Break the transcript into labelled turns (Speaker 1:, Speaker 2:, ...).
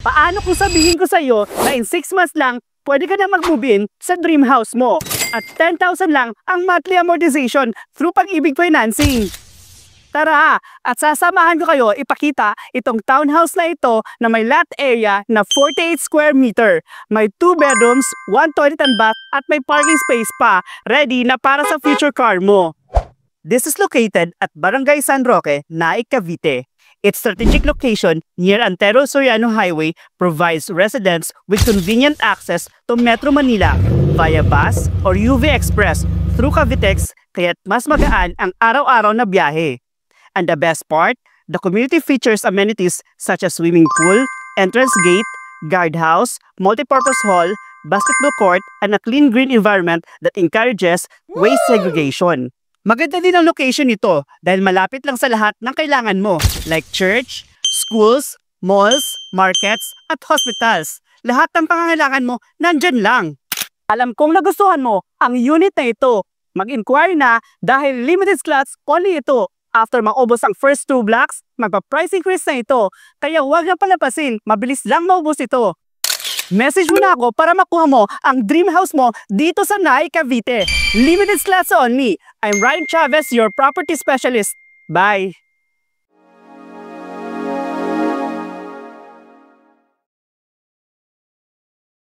Speaker 1: Paano kung sabihin ko sa iyo na in 6 months lang, pwede ka na mag-move in sa dream house mo at 10,000 lang ang monthly amortization through Pag-ibig Financing. Tara, at sasamahan ko kayo ipakita itong townhouse na ito na may lot area na 48 square meter. May 2 bedrooms, 1 toilet and bath at may parking space pa, ready na para sa future car mo. This is located at Barangay San Roque, Naik, Cavite. Its strategic location near Antero Soriano Highway provides residents with convenient access to Metro Manila via bus or UV Express through Cavitex, kaya't mas magaan ang araw-araw na biyahe. And the best part, the community features amenities such as swimming pool, entrance gate, guardhouse, multipurpose hall, basketball court, and a clean green environment that encourages waste segregation. Maganda din ang location nito dahil malapit lang sa lahat ng kailangan mo like church, schools, malls, markets, at hospitals. Lahat ng pangangailangan mo nandyan lang. Alam kong nagustuhan mo ang unit na ito. Mag-inquire na dahil limited slots only ito. After maubos ang first 2 blocks, magpa-price increase na ito. Kaya huwag na palapasin, mabilis lang maubos ito. Message mo na ako para makuha mo ang dream house mo dito sa Naik, Cavite. Limited slots only. I'm Ryan Chavez, your property specialist. Bye!